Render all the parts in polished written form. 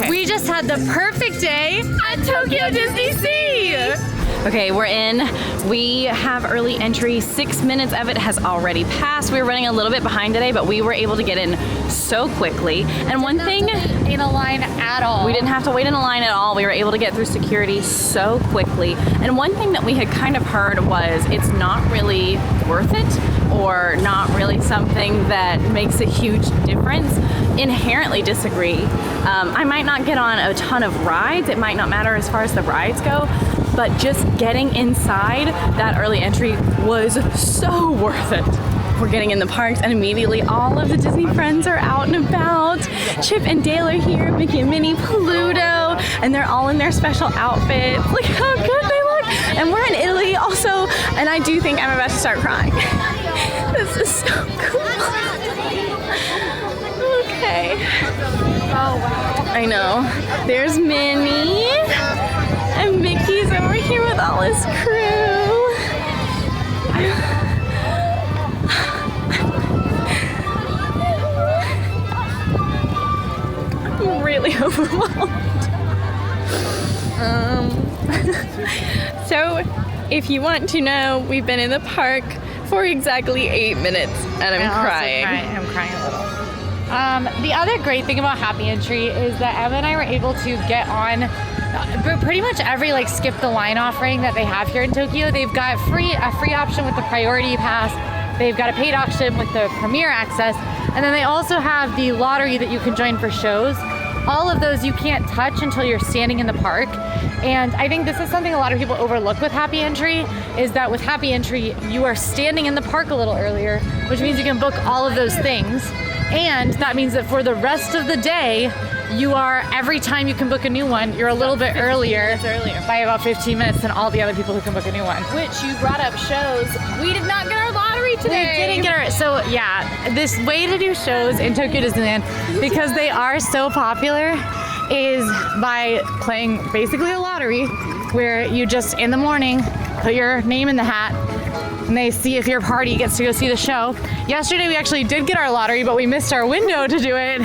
Okay. We just had the perfect day at Tokyo DisneySea. Okay, we're in. We have early entry. 6 minutes of it has already passed. We were running a little bit behind today, but we were able to get in so quickly. And one thing, in a line at all. We didn't have to wait in a line at all. We were able to get through security so quickly. And one thing that we had kind of heard was it's not really worth it, or not really something that makes a huge difference. Inherently disagree. I might not get on a ton of rides. It might not matter as far as the rides go, but just getting inside that early entry was so worth it. We're getting in the parks and immediately all of the Disney friends are out and about. Chip and Dale are here, Mickey and Minnie, Pluto, and they're all in their special outfits. Look how good they look. And we're in Italy also, and I do think I'm about to start crying. This is so cool. Okay. Oh wow. I know. There's Minnie. And Mickey's over here with all his crew. I'm really overwhelmed. So, if you want to know, we've been in the park for exactly 8 minutes, and I'm crying. I'm crying a little. The other great thing about Happy Entry is that Emma and I were able to get on pretty much every skip the line offering that they have here in Tokyo. They've got a free option with the priority pass. They've got a paid option with the premier access, and then they also have the lottery that you can join for shows. All of those you can't touch until you're standing in the park. And I think this is something a lot of people overlook with Happy Entry, is that with Happy Entry, you are standing in the park a little earlier, which means you can book all of those things. And that means that for the rest of the day, you are, every time you can book a new one, you're a little bit earlier by about 15 minutes than all the other people who can book a new one. Which you brought up shows. We did not get our lottery today. We didn't get our, so yeah, this way to do shows in Tokyo Disneyland, because they are so popular, is by playing basically a lottery, where you just, in the morning, put your name in the hat, and they see if your party gets to go see the show. Yesterday we actually did get our lottery, but we missed our window to do it.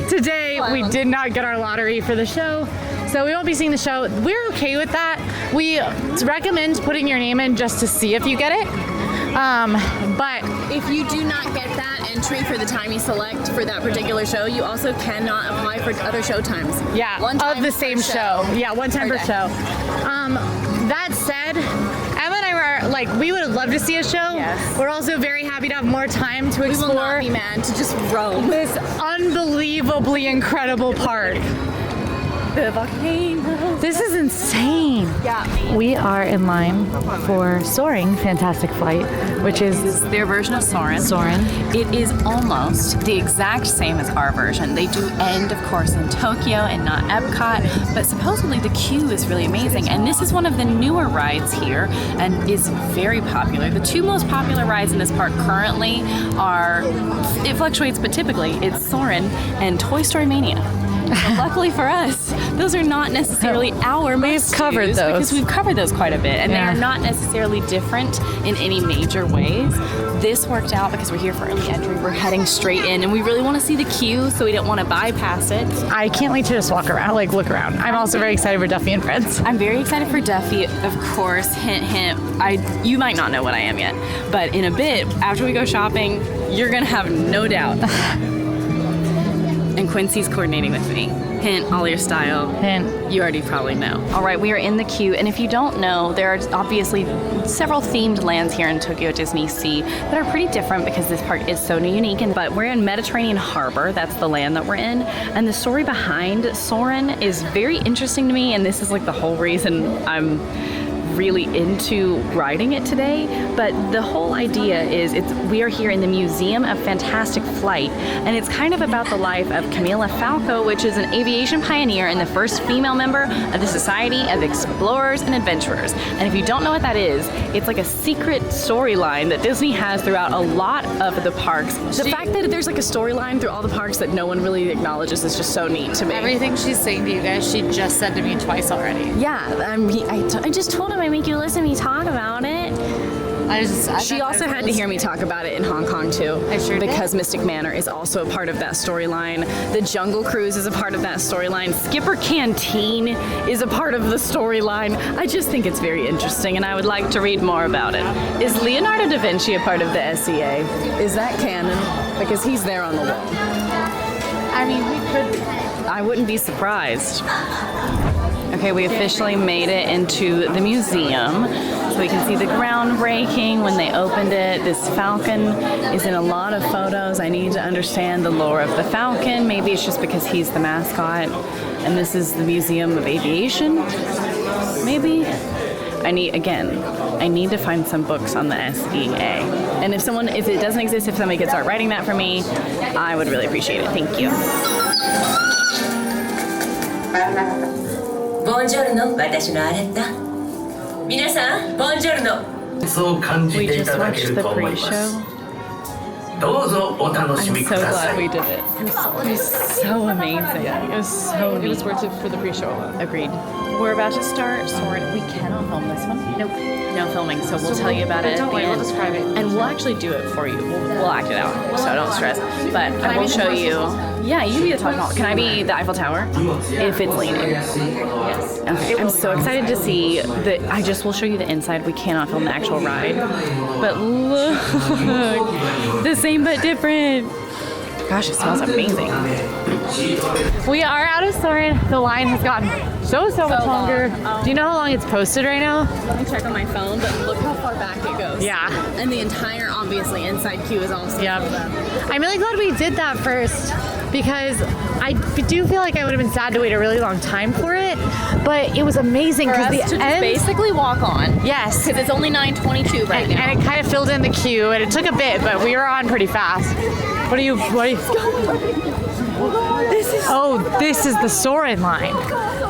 Today we did not get our lottery for the show, so we won't be seeing the show. We're okay with that. We recommend putting your name in just to see if you get it. But if you do not get that entry for the time you select for that particular show, you also cannot apply for other show times. Yeah, one time of the same show. Yeah, one time per show. That said, Emma and I were we would love to see a show. Yes. We're also very happy to have more time to explore. We will not be mad to just roam this unbelievably incredible park. The volcano. This is insane. Yeah. We are in line for Soaring Fantastic Flight, which is their version of Soaring. It is almost the exact same as our version. They do end, of course, in Tokyo and not Epcot, but supposedly the queue is really amazing. And this is one of the newer rides here and is very popular. The two most popular rides in this park currently are, it fluctuates, but typically it's Soaring and Toy Story Mania. Luckily for us, those are not necessarily our most covered those. Because we've covered those quite a bit, and they are not necessarily different in any major ways. This worked out because we're here for early entry. We're heading straight in, and we really want to see the queue, so we don't want to bypass it. I can't wait to just walk around, look around. I'm also very excited for Duffy and Friends. I'm very excited for Duffy, of course. Hint, hint. You might not know what I am yet, but in a bit, after we go shopping, you're gonna have no doubt. And Quincy's coordinating with me. Hint, AllEars style. Hint. You already probably know. All right, we are in the queue, and if you don't know, there are obviously several themed lands here in Tokyo DisneySea that are pretty different because this park is so unique. But we're in Mediterranean Harbor, that's the land that we're in, and the story behind Soaring is very interesting to me, and this is the whole reason I'm really into riding it today. But the whole idea is we are here in the Museum of Fantastic Flight, and it's kind of about the life of Camila Falco, which is an aviation pioneer and the first female member of the Society of Explorers and Adventurers. And if you don't know what that is, it's like a secret storyline that Disney has throughout a lot of the parks. The fact that there's a storyline through all the parks that no one really acknowledges is just so neat to me. Everything she's saying to you guys, she just said to me twice already. Yeah, I just told him I make you listen to me talk about it. She also had to hear me talk about it in Hong Kong too. I sure did. Because Mystic Manor is also a part of that storyline. The Jungle Cruise is a part of that storyline. Skipper Canteen is a part of the storyline. I just think it's very interesting and I would like to read more about it. Is Leonardo da Vinci a part of the SEA? Is that canon? Because he's there on the wall. I mean, we could. I wouldn't be surprised. Okay, we officially made it into the museum. So we can see the groundbreaking when they opened it. This falcon is in a lot of photos. I need to understand the lore of the falcon. Maybe it's just because he's the mascot. And this is the Museum of Aviation. Maybe. I need to find some books on the SEA. And if it doesn't exist, if somebody could start writing that for me, I would really appreciate it. Thank you. Buongiorno, 私のアレッタ。皆さん、Buongiorno。そう感じ We てい just ただ watched ける the と思います。 pre-show. どうぞお楽し I'm み so くださ glad い。 we did it. It was so amazing. It was so neat. It was worth it for the pre-show alone. Agreed. We're about to start Soaring. We cannot film this one. Nope. No filming, so we'll tell you about it. Don't at the worry, we'll end. describe it. And we'll actually do it for you. We'll act it out, so don't stress. But I will show you. Yeah, you be the Taj Mahal. Can I be the Eiffel Tower? If it's leaning. Yes. Okay. I'm so excited to see the. I just will show you the inside. We cannot film the actual ride, but look, the same but different. Gosh, it smells amazing. We are out of Soaring. The line has gotten so much longer. Do you know how long it's posted right now? Let me check on my phone, but look how far back it goes. Yeah. And the entire, obviously, inside queue is also Yep. filled up. I'm really glad we did that first because I do feel like I would have been sad to wait a really long time for it, but it was amazing For because us the to just end. basically walk on. Yes. Because it's only 9:22 right now. And it kind of filled in the queue, and it took a bit, but we were on pretty fast. What are you? This is the Soaring line.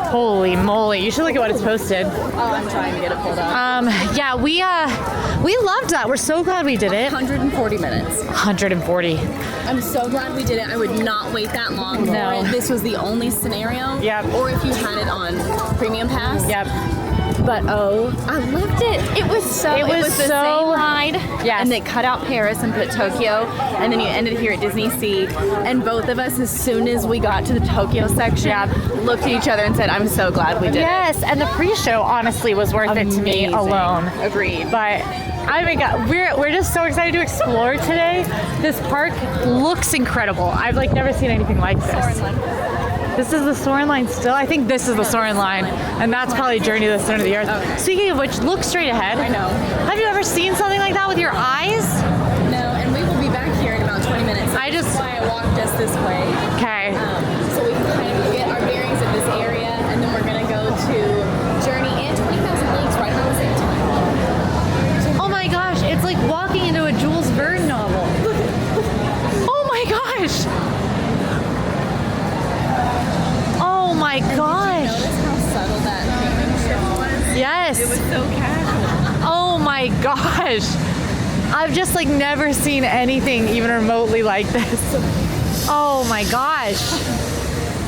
Holy moly! You should look at what it's posted. Oh, I'm trying to get it pulled up. Yeah, we loved that. We're so glad we did it. 140 minutes. 140. I'm so glad we did it. I would not wait that long No. for it. This was the only scenario. Yep. Or if you had it on Premium Pass. Yep. But I loved it. It was so. It was the so- same ride. Yes. And they cut out Paris and put Tokyo, and then you ended here at DisneySea. And both of us, as soon as we got to the Tokyo section, Yep. looked at each other and said, "I'm so glad we did Yes, and the pre-show honestly was worth it." it to me alone. Agreed. But I mean, God, we're just so excited to explore today. This park looks incredible. I've never seen anything like this. This is the Soaring line still. I think this is the Soaring line, and that's probably Journey to the Center of the Earth. Okay. Speaking of which, look straight ahead. I know. Have you ever seen something like that with your eyes? No, and we will be back here in about 20 minutes. That's why I walked us this way. Okay. So we can kind of get our bearings of this area, and then we're gonna go to Journey and 20,000 Leagues right at the same time. Oh my gosh, it's like walking into a Jules Verne novel. Oh my gosh. Oh my gosh. Notice how subtle that painting shift was? Yes. It was so casual. Oh my gosh. I've just never seen anything even remotely like this. Oh my gosh.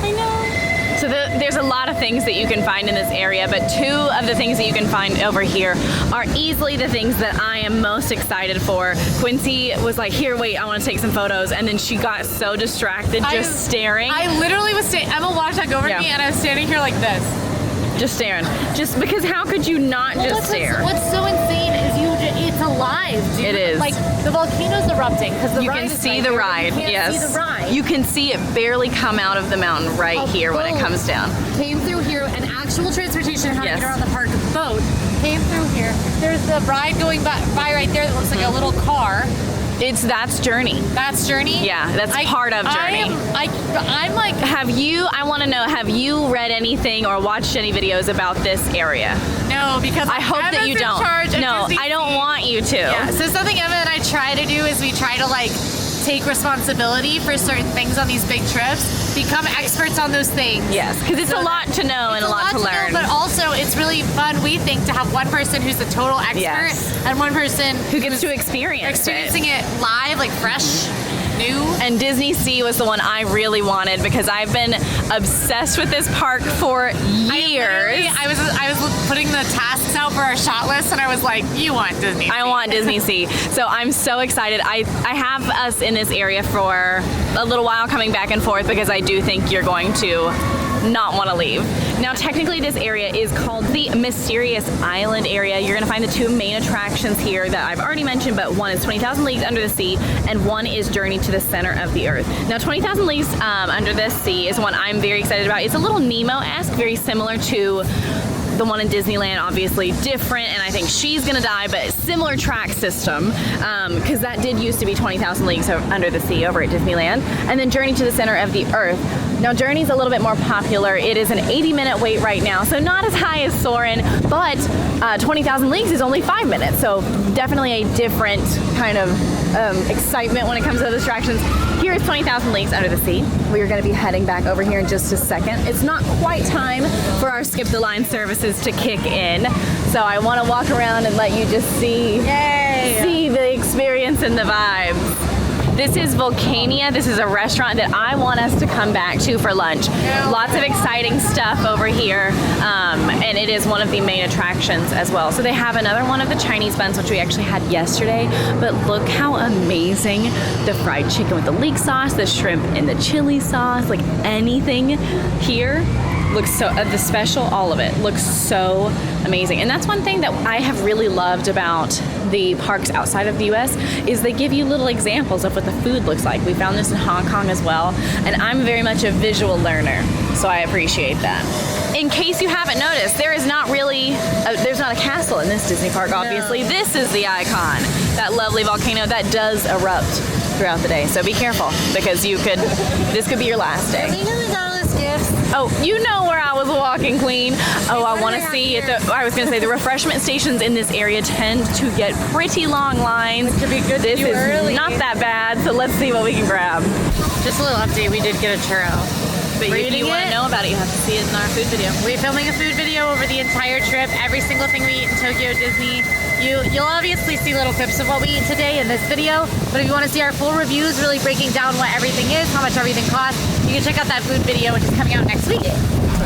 I know. So there's a lot of things that you can find in this area, but two of the things that you can find over here are easily the things that I am most excited for. Quincy was like, "Here, wait, I want to take some photos," and then she got so distracted just staring. I literally was Emma walked back over Yeah. to me and I was standing here like this. Just staring. Just because how could you not just stare? What's so insane is it's alive, dude. It is. The volcano's erupting because the You ride can is see right the there, ride, but you can't yes. see the ride. You can see it barely come out of the mountain right A here when it boat comes down. Came through here, an actual transportation how to Yes. get around the park boat came through here. There's the ride going by right there that looks like a little car. That's Journey. That's Journey? Yeah, that's part of Journey. I'm like, I want to know, have you read anything or watched any videos about this area? no, because I hope that Emma's you in don't. charge of No, Disney I don't want you to. Yeah, so something Emma and I try to do is we try to take responsibility for certain things on these big trips, become experts on those things. Yes, because it's a lot to know and a lot to learn. Know, but also it's really fun, we think, to have one person who's a total expert Yes. and one person Who gets to experience experiencing it live, fresh. new. And DisneySea was the one I really wanted because I've been obsessed with this park for years. I was putting the tasks out for our shot list, and I was like, "You want DisneySea?" I want DisneySea. So I'm so excited. I have us in this area for a little while, coming back and forth, because I do think you're going to not want to leave. Now, technically, this area is called the Mysterious Island area. You're going to find the two main attractions here that I've already mentioned, but one is 20,000 Leagues Under the Sea, and one is Journey to the Center of the Earth. Now, 20,000 Leagues Under the Sea is one I'm very excited about. It's a little Nemo-esque, very similar to the one in Disneyland, obviously different, and I think she's gonna die, but similar track system, because that did used to be 20,000 Leagues Under the Sea over at Disneyland. And then Journey to the Center of the Earth. Now, Journey's a little bit more popular. It is an 80-minute wait right now, so not as high as Soaring, but 20,000 Leagues is only 5 minutes, so definitely a different kind of excitement when it comes to those attractions. Here is 20,000 Leagues Under the Sea. We are going to be heading back over here in just a second. It's not quite time for our Skip the Line services to kick in, so I want to walk around and let you just see the experience and the vibes. This is Volcania. This is a restaurant that I want us to come back to for lunch. Lots of exciting stuff over here, and it is one of the main attractions as well. So they have another one of the Chinese buns, which we actually had yesterday, but look how amazing the fried chicken with the leek sauce, the shrimp and the chili sauce, like anything here looks so, the special, all of it looks so amazing. And that's one thing that I have really loved about the parks outside of the US is they give you little examples of what the food looks like. We found this in Hong Kong as well, and I'm very much a visual learner, so I appreciate that. In case you haven't noticed, there is not really, there's not a castle in this Disney park, obviously. No. This is the icon, that lovely volcano that does erupt throughout the day. So be careful, because this could be your last day. Oh, you know where I was walking, Queen. Oh, I want to see I was going to say the refreshment stations in this area tend to get pretty long lines. It could be good. This is early. Not that bad, so let's see what we can grab. Just a little update, we did get a churro. But if you want to know about it, you have to see it in our food video. We're filming a food video over the entire trip, every single thing we eat in Tokyo Disney. You'll obviously see little clips of what we eat today in this video, but if you want to see our full reviews, really breaking down what everything is, how much everything costs, you can check out that food video, which is coming out next week.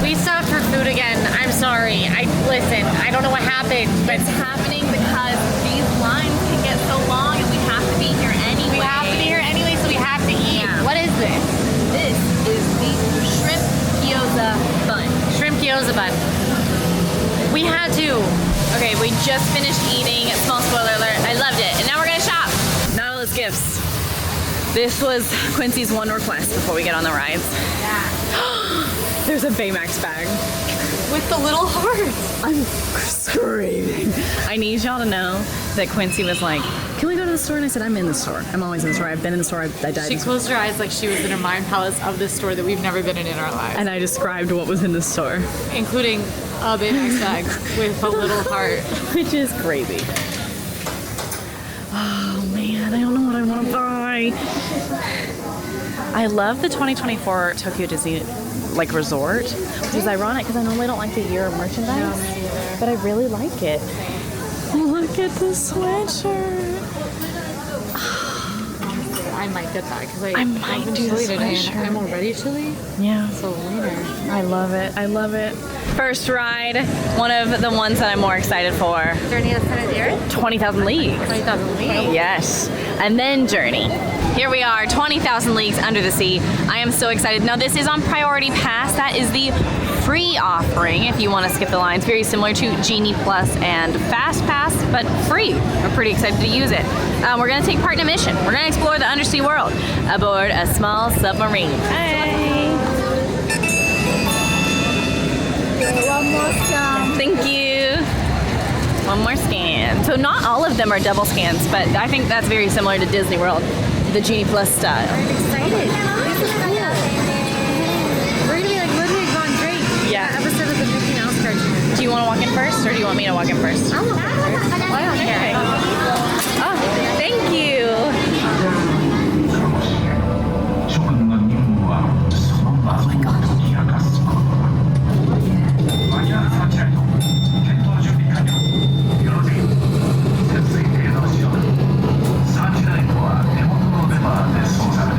We stopped for food again. I'm sorry. Listen, I don't know what happened, but it's happening because these lines can get so long and we have to be here anyway. We have to be here anyway, so we have to eat. Yeah. What is this? This is the shrimp gyoza bun. Shrimp gyoza bun. We had to. Okay, we just finished eating. Small spoiler alert. I loved it. And now we're gonna shop. Nautilus Gifts. This was Quincy's one request before we get on the rides. Yeah. There's a Baymax bag. With the little hearts. I'm screaming. I need y'all to know that Quincy was like, can we go to the store? And I said, I'm in the store. I'm always in the store. I've been in the store. I died. She closed her eyes like she was in a mind palace of this store that we've never been in our lives. And I described what was in the store. Including a Baymax bag with a little heart. Which is crazy. Oh man, I don't know what I want to buy. I love the 2024 Tokyo Disney resort, which is ironic because I normally don't like the year of merchandise, but I really like it. Look at the sweatshirt. I might get that because I might do the sweatshirt. I'm already chilly. Yeah. So later. I love it. I love it. First ride, one of the ones that I'm more excited for. Journey to the Center of the Earth? 20,000 Leagues. 20,000 Leagues? Yes. And then Journey. Here we are, 20,000 Leagues Under the Sea. I am so excited. Now this is on Priority Pass. That is the free offering if you want to skip the lines. Very similar to Genie Plus and Fast Pass, but free. We're pretty excited to use it. We're going to take part in a mission. We're going to explore the undersea world aboard a small submarine. Hey. One more scan. Thank you. One more scan. So not all of them are double scans, but I think that's very similar to Disney World, the Genie Plus style. I'm excited. This is cool. We're going to be like Ludwig von Drake. Yeah. That episode of the Mickey Mouse cartoon. Do you want to walk in first, or do you want me to walk in first? I'll walk in first. Why don't Okay. Oh, thank you. 諸君の任務はその謎を解き明かすこと。マニュアルサーチライト検討準備完了。よろしく。潜水艇の潮だ。サーチライトは手元のレバーで操作。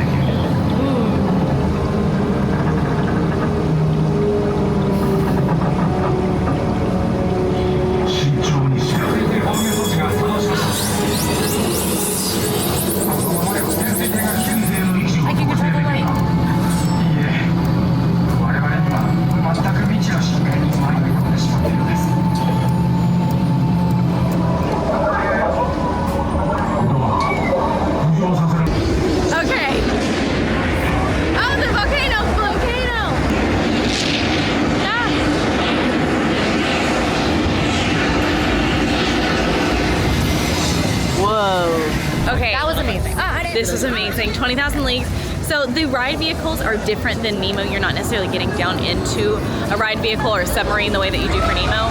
This was amazing. 20,000 Leagues. So the ride vehicles are different than Nemo. You're not necessarily getting down into a ride vehicle or a submarine the way that you do for Nemo.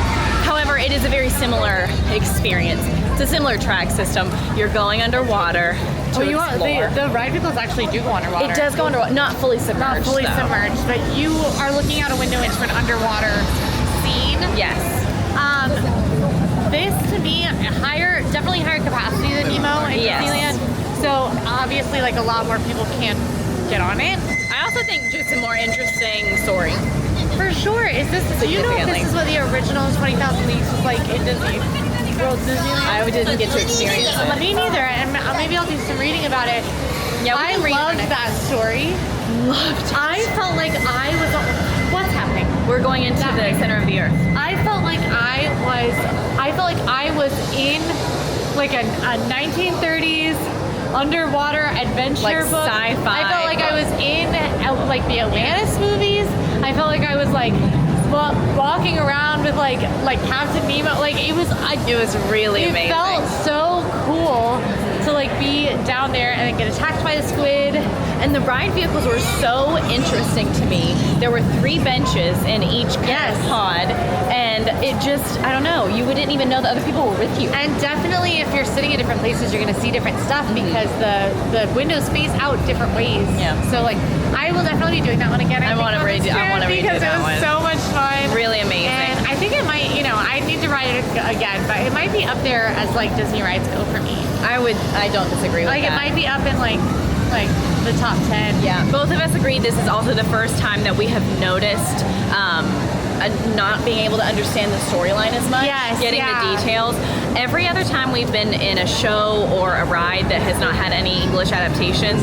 However, it is a very similar experience. It's a similar track system. You're going underwater to explore. The ride vehicles actually do go underwater. It does go underwater, not fully submerged. Not fully though. submerged, but you are looking out a window into an underwater scene. Yes. This to me, definitely higher capacity than Nemo in Yes. Disneyland. So obviously, like a lot more people can get on it. I also think just a more interesting Soaring. For sure. Do you know if Significantly. this is what the original 20,000 Leagues was like in Disney World Disneyland? I didn't get to experience it. Me neither, and maybe I'll do some reading about it. Yeah, we I can read on loved it. that story. Loved it. I felt like I was. What's happening? We're going into the center of the earth. I felt like I was in like a 1930s underwater adventure Like book. sci-fi I felt like I was in like the Atlantis movies. I felt like I was like walking around with like Captain Nemo. Like it was really it amazing. felt so cool to like be down there and then get attacked by the squid. And the ride vehicles were so interesting to me. There were 3 benches in each pod, and it just, I don't know, you wouldn't even know that other people were with you. And definitely if you're sitting in different places, you're going to see different stuff because the windows face out different ways. Yeah. So like, I will definitely be doing that one again. I want to redo that because it was one. so much fun. Really amazing. And I think it might, I need to ride it again, but it might be up there as like Disney rides go for me. I don't disagree with Like that. it might be up in like the top 10. Yeah, both of us agreed this is also the first time that we have noticed not being able to understand the storyline as much, getting the details. Every other time we've been in a show or a ride that has not had any English adaptations,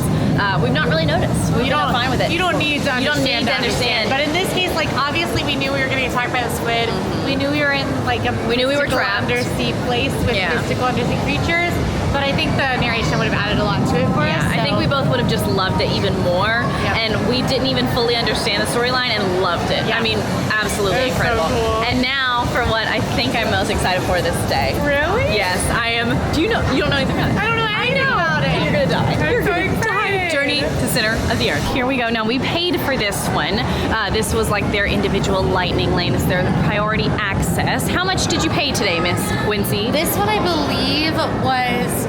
we've not really noticed. We've been fine with it. You don't need to understand. You don't need to understand. But in this case, like obviously we knew we were going to get attacked by the squid. We knew we were in like a We knew we were mystical trapped. undersea place with mystical undersea creatures. But I think the narration would have added a lot to it for us. I think we both would have just loved it even more. Yep. And we didn't even fully understand the storyline and loved it. Yeah. I mean, absolutely It was so incredible. cool. And now for what I think I'm most excited for this day. Really? Yes, I am. Do you know? You don't know anything about it? I don't know anything about it. You're gonna die. I'm You're so gonna die. excited. Journey to center of the earth. Here we go. Now we paid for this one. This was like their individual lightning lane. This is their priority access. How much did you pay today, Miss Quincy? This one I believe was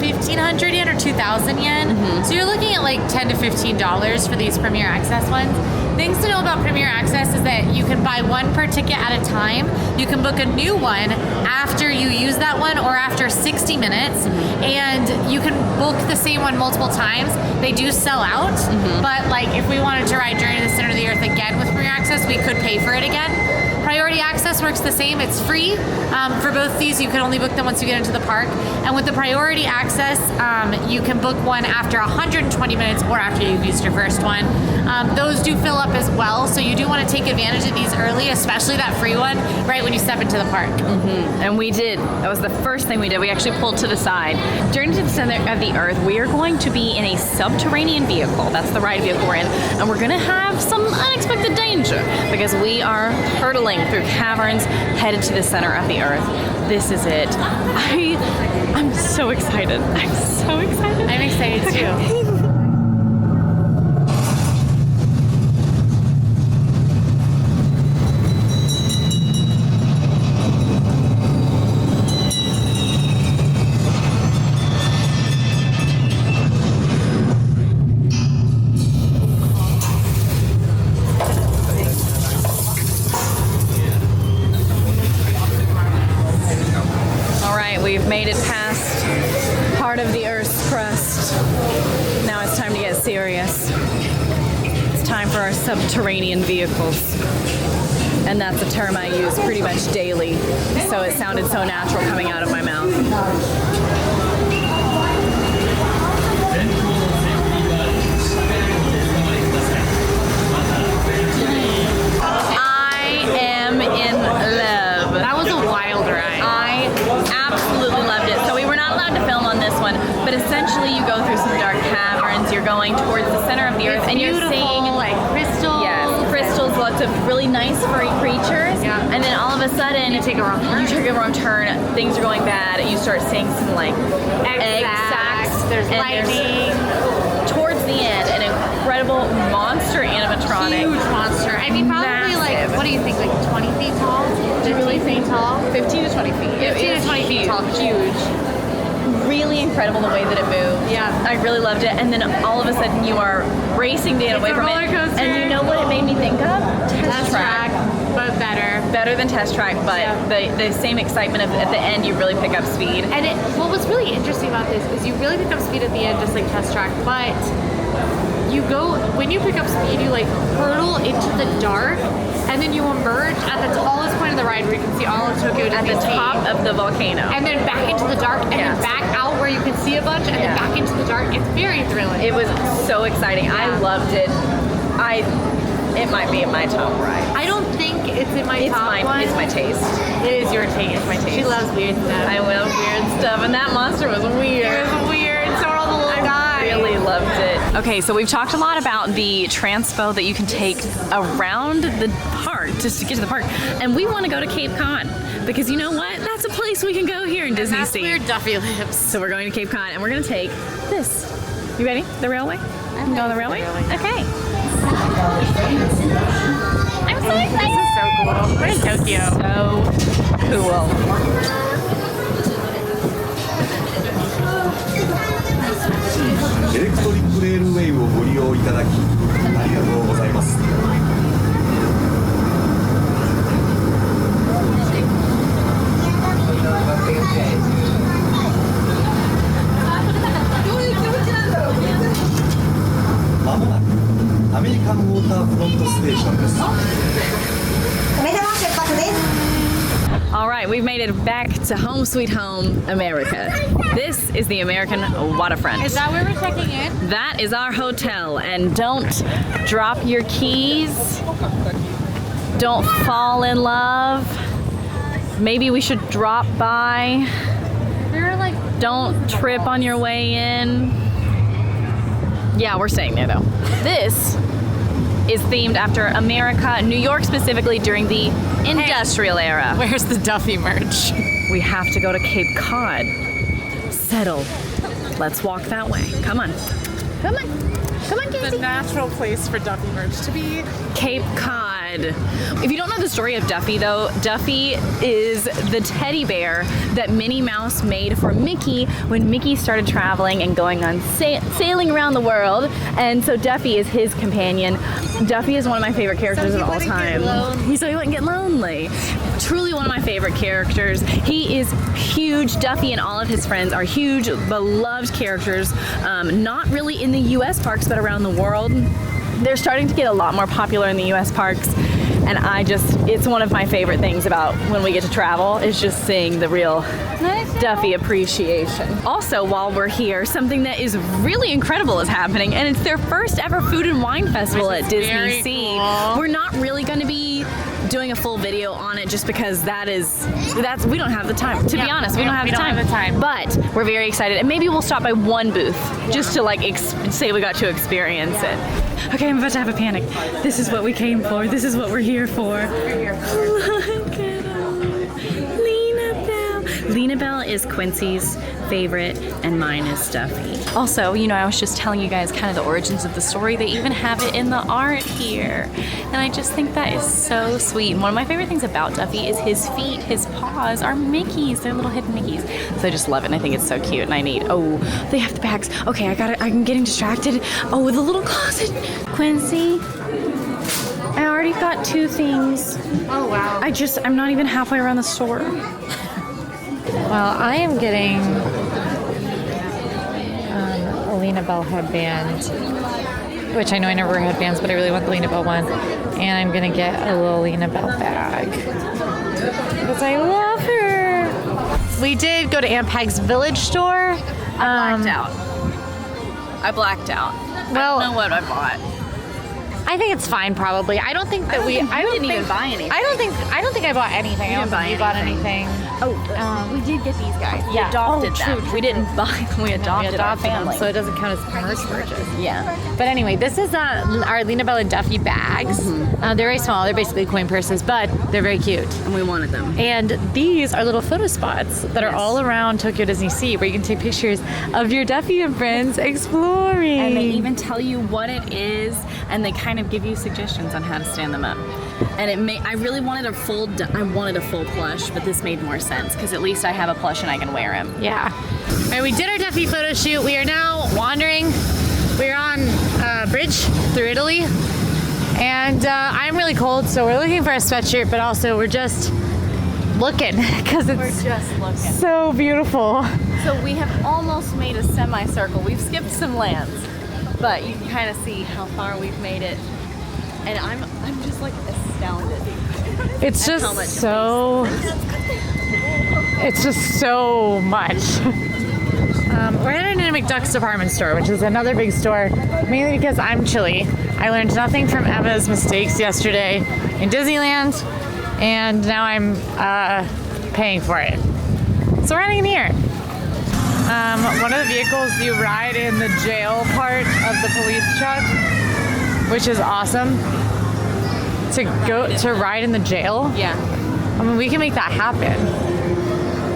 1,500 yen or 2,000 yen. So you're looking at like $10 to $15 for these Premier Access ones. Things to know about Premier Access is that you can buy one per ticket at a time. You can book a new one after you use that one or after 60 minutes. And you can book the same one multiple times. They do sell out, but like if we wanted to ride Journey to the Center of the Earth again with Premier Access, we could pay for it again. Priority Access works the same. It's free. For both these, you can only book them once you get into the park. And with the Priority Access, you can book one after 120 minutes or after you've used your first one. Those do fill up as well, so you do want to take advantage of these early, especially that free one, right when you step into the park. And we did. That was the first thing we did. We actually pulled to the side. Journey to the center of the earth, we are going to be in a subterranean vehicle. That's the ride vehicle we're in. And we're going to have some unexpected danger because we are hurtling through caverns headed to the center of the earth. This is it. I'm so excited. I'm so excited. I'm excited too. We've made it past part of the Earth's crust. Now it's time to get serious. It's time for our subterranean vehicles. And that's a term I use pretty much daily, so it sounded so natural coming out of my mouth. I am in love. That was a wild ride. I absolutely loved it. So we were not allowed to film on this one, but essentially you go through some dark caverns, you're going towards the center of the earth, and you're seeing like crystals. Yes, crystals, lots of really nice furry creatures. Yeah. And then all of a sudden You take a wrong turn. You take a wrong turn, things are going bad, and you start seeing some like egg sacs There's And lightning. Towards the end, an incredible monster animatronic. Huge monster. I mean, probably Massive. like, what do you think, like 20 feet tall? 15 feet tall? 15 to 20 feet. 15 to 20 feet tall. Huge. Really incredible the way that it moved. Yeah. I really loved it. And then all of a sudden you are racing to get away a from roller it. coaster. And you know what it made me think of? Test track, but better. Better than Test Track, but the same excitement of at the end you really pick up speed. And what was really interesting about this is you really pick up speed at the end, just like Test Track, but when you pick up speed, you like hurtle into the dark, and then you emerge at the tallest point of the ride where you can see all of Tokyo At the DisneySea. top of the volcano. And then back into the dark, and then back out where you can see a bunch, and then back into the dark. It's very thrilling. It was so exciting. I loved it. It might be in my top ride. I don't think it's in my top one. It's my taste. It is your taste. It's my taste. She loves weird stuff. I love weird stuff, and that monster was weird. It was weird. So are all the little guys. I really loved it. Okay, so we've talked a lot about the transpo that you can take around the park just to get to the park, and we want to go to Cape Cod because you know what? That's a place we can go here in DisneySea. That's where Duffy lives. So we're going to Cape Cod, and we're going to take this. You ready? The railway? I'm going on the railway? Okay. I'm so excited. This is so cool. We're in Tokyo. So cool. エレクトリックレールウェイをご利用いただきありがとうございます。まもなくアメリカンウォーターフロントステーションです。 All right, we've made it back to home sweet home, America. This is the American Waterfront. Is that where we're checking in? That is our hotel, and don't drop your keys. Don't fall in love. Maybe we should drop by. We're like, Don't trip on your way in. Yeah, we're staying there though. This is themed after America, New York specifically during the industrial era. where's the Duffy merch? We have to go to Cape Cod. Settle. Let's walk that way. Come on. Come on. Come on, The Casey. natural place for Duffy merch to be. Cape Cod. If you don't know the story of Duffy though, Duffy is the teddy bear that Minnie Mouse made for Mickey when Mickey started traveling and going on sailing around the world. And so Duffy is his companion. Duffy is one of my favorite characters of all time. So he wouldn't get lonely. Truly one of my favorite characters. He is huge. Duffy and all of his friends are huge, beloved characters. Not really in the US parks, but around the world. They're starting to get a lot more popular in the US parks, and it's one of my favorite things about when we get to travel is just seeing the real Duffy appreciation. Also, while we're here, something that is really incredible is happening, and it's their first ever food and wine festival at DisneySea. Cool. We're not really going to be doing a full video on it just because we don't have the time. To be honest, we don't have the time. But we're very excited, and maybe we'll stop by one booth just to like say we got to experience it. Okay, I'm about to have a panic. This is what we came for. This is what we're here for. Look at Lena Bell. Lena Bell is Quincy's favorite, and mine is Duffy. Also, I was just telling you guys kind of the origins of the story. They even have it in the art here. And I just think that is so sweet. And one of my favorite things about Duffy is his feet, his paws are Mickeys. They're little hidden Mickeys. So I just love it, and I think it's so cute. And they have the bags. Okay, I'm getting distracted. Oh, the little closet. Quincy, I already got 2 things. Oh, wow. I'm not even halfway around the store. Well, I am getting a Lena Bell headband, which I know I never wear headbands, but I really want the Lena Bell one. And I'm going to get a little Lena Bell bag because I love her. We did go to Aunt Peg's Village store. I blacked out. Well, I don't know what I bought. I think it's fine, probably. I don't think that I didn't even buy anything. I don't think I bought anything. I don't think you bought anything. Oh, we did get these guys. We Yeah. adopted Oh, them. true. We didn't buy them. We adopted our them, family. so it doesn't count as commerce purchase. Yeah. But anyway, this is our Lena Bell and Duffy bags. They're very small. They're basically coin purses, but they're very cute. And we wanted them. And these are little photo spots that are all around Tokyo DisneySea where you can take pictures of your Duffy and friends exploring. And they even tell you what it is, and they kind of give you suggestions on how to stand them up. And I really wanted a full plush, but this made more sense because at least I have a plush and I can wear him. Yeah. All right, we did our Duffy photo shoot. We are now wandering. We're on a bridge through Italy. And I'm really cold, so we're looking for a sweatshirt, but also we're just looking because it's so beautiful. So we have almost made a semicircle. We've skipped some lands, but you can kind of see how far we've made it. And I'm just like astounded. It's at just how much so. It's just so much. We're heading into McDuck's department store, which is another big store, mainly because I'm chilly. I learned nothing from Emma's mistakes yesterday in Disneyland, and now I'm paying for it. So we're heading in here. One of the vehicles you ride in the jail part of the police truck, which is awesome. To ride in the jail. Yeah. I mean, we can make that happen.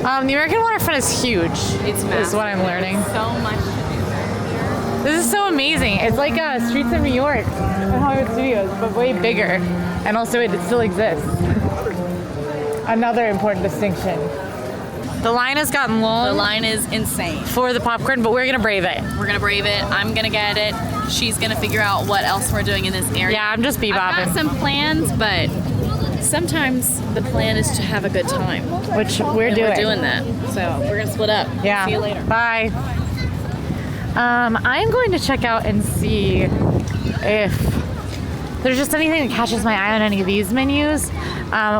The American Waterfront is huge. It's massive. Is what I'm learning. So much to do. This is so amazing. It's like Streets of New York and Hollywood Studios, but way bigger. And also it still exists. Another important distinction. The line has gotten long. The line is insane. For the popcorn, but we're gonna brave it. We're gonna brave it. I'm gonna get it. She's gonna figure out what else we're doing in this area. Yeah, I'm just bebopping. I've got some plans, but sometimes the plan is to have a good time. Which we're And doing. we're doing that. So we're gonna split up. Yeah. See you later. Bye. I'm going to check out and see if there's just anything that catches my eye on any of these menus.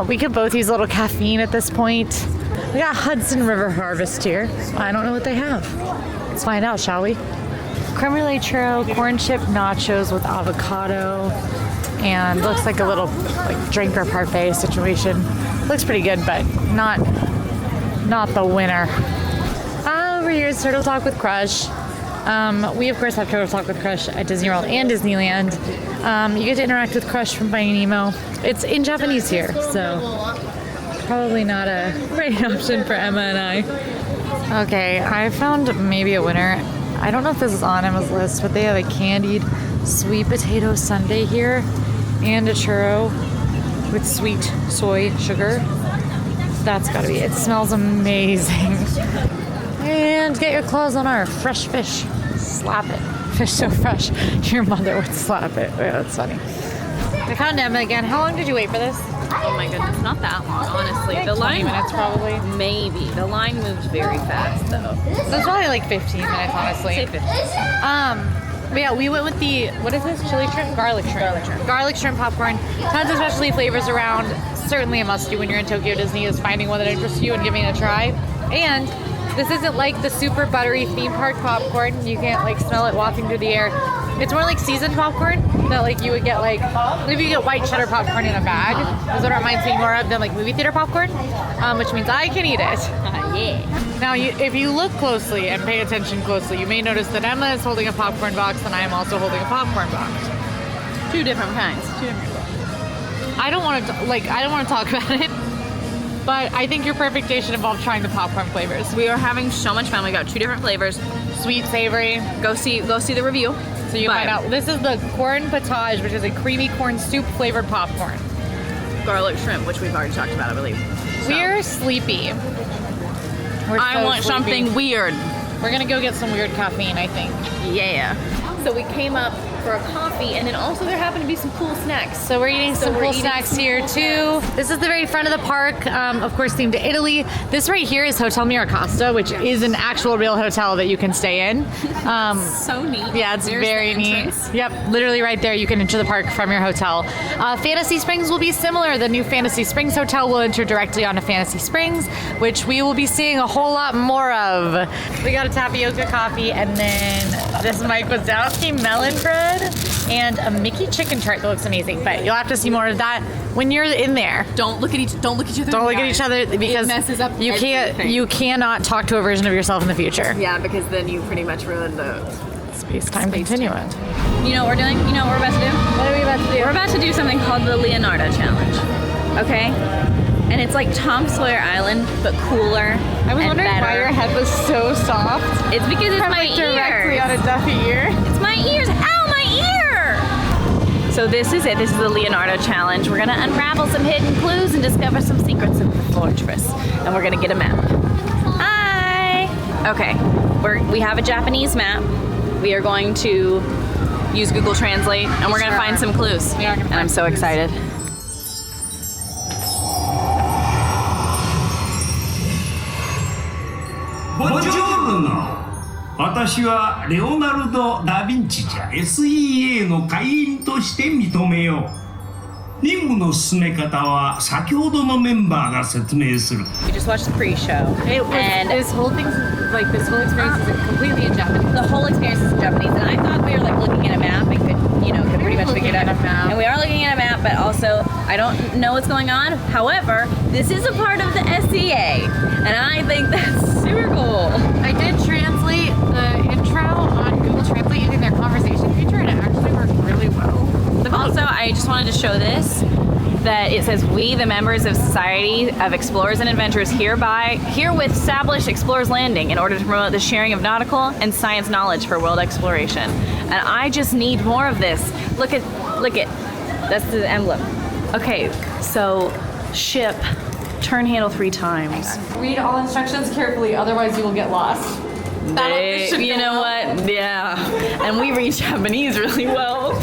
We could both use a little caffeine at this point. We got Hudson River Harvest here. I don't know what they have. Let's find out, shall we? Creme brulee churro, corn chip nachos with avocado, and looks like a little drinker parfait situation. Looks pretty good, but not the winner. Over here is Turtle Talk with Crush. We of course have Turtle Talk with Crush at Disney World and Disneyland. You get to interact with Crush from Finding Nemo. It's in Japanese here, so probably not a great option for Emma and I. Okay, I found maybe a winner. I don't know if this is on Emma's list, but they have a candied sweet potato sundae here and a churro with sweet soy sugar. That's gotta be it. It smells amazing. And get your claws on our fresh fish. Slap it. Fish so fresh, your mother would slap it. Yeah, that's funny. I found Emma again. How long did you wait for this? Oh my goodness, not that long, honestly. Like The 20 line minutes probably. Maybe. The line moved very fast though. So it's probably like 15 minutes, honestly. Say 15. But yeah, we went with the, what is this? Chili shrimp? Garlic shrimp. Garlic shrimp popcorn. Tons of specialty flavors around. Certainly a must-do when you're in Tokyo Disney is finding one that interests you and giving it a try. And this isn't like the super buttery theme park popcorn. You can't smell it wafting through the air. It's more like seasoned popcorn that you would get if you get white cheddar popcorn in a bag. That's what it reminds me more of than movie theater popcorn, which means I can eat it. Yeah. Now, if you look closely and pay attention closely, you may notice that Emma is holding a popcorn box and I am also holding a popcorn box. Two different kinds. I don't want to talk about it, but I think your perfect day should involve trying the popcorn flavors. We are having so much fun. We got two different flavors. Sweet, savory. Go see the review. So you find out. This is the corn potage, which is a creamy corn soup flavored popcorn. Garlic shrimp, which we've already talked about, I believe. So. We're sleepy. I want something weird. We're gonna go get some weird caffeine, I think. Yeah. So we came up for a coffee, and then also there happened to be some cool snacks. So we're eating some cool snacks here too. This is the very front of the park, of course themed to Italy. This right here is Hotel Miracosta, which is an actual real hotel that you can stay in. So neat. Yeah, it's There's very the neat. entrance. Yep, literally right there you can enter the park from your hotel. Fantasy Springs will be similar. The new Fantasy Springs Hotel will enter directly onto Fantasy Springs, which we will be seeing a whole lot more of. We got a tapioca coffee, and then this Mike was down melon for us. bread and a Mickey chicken tart that looks amazing. But you'll have to see more of that when you're in there. Don't look at each other. Don't look at each other because it messes up you everything. you cannot talk to a version of yourself in the future. Yeah, because then you pretty much ruined the Space-time continuum. You know what we're doing? You know what we're about to do? What are we about to do? We're about to do something called the Leonardo challenge. Okay? And it's like Tom Sawyer Island, but cooler. I was and wondering better. why your head was so soft. It's because it's my Directly ears. on a Duffy ear. It's my ears. Ow, my ear! So this is it. This is the Leonardo challenge. We're gonna unravel some hidden clues and discover some secrets of the fortress. And we're gonna get a map. Hi! Okay, we have a Japanese map. We are going to use Google Translate, and we're gonna find some clues. We are gonna And find I'm so clues. excited. Buongiorno! 私はレオナルド・ダ・ヴィンチじゃ SEA の会員として認めよう。任務の進め方は先ほどのメンバーが説明する。 We just watched the pre-show, It was, and this whole thing's like this whole experience is completely in Japanese. the whole experience is in Japanese. And I thought we were like looking at a map and could pretty much figure it out. Looking at a map. And we are looking at a map, but also I don't know what's going on. However, this is a part of the SEA, and I think that's super cool. I did translate the intro on Google Translate using their conversation feature, and it actually worked really well. Also, I just wanted to show this, that it says, we, the members of Society of Explorers and Adventurers herewith establish Explorers Landing in order to promote the sharing of nautical and science knowledge for world exploration. And I just need more of this. Look at, that's the emblem. Okay, so ship, turn handle 3 times. Read all instructions carefully, otherwise you will get lost. You know what? Yeah. And we read Japanese really well.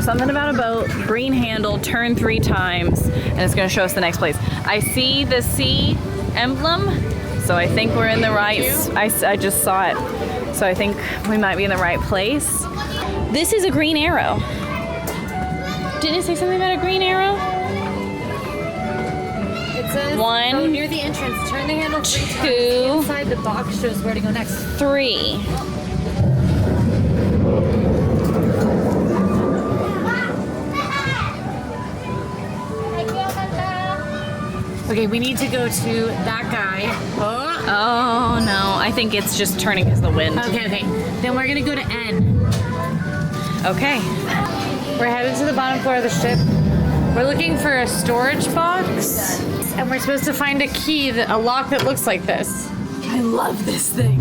Something about a boat, green handle, turn 3 times, and it's gonna show us the next place. I see the sea emblem, so I think we're in the right, I just saw it. So I think we might be in the right place. This is a green arrow. Didn't it say something about a green arrow? It says, 1, go near the entrance, turn the handle 3 times. 2, Inside the box shows where to go next. 3. Okay, we need to go to that guy. Oh no, I think it's just turning because of the wind. Okay. Then we're gonna go to N. Okay. We're headed to the bottom floor of the ship. We're looking for a storage box, and we're supposed to find a key, a lock that looks like this. I love this thing.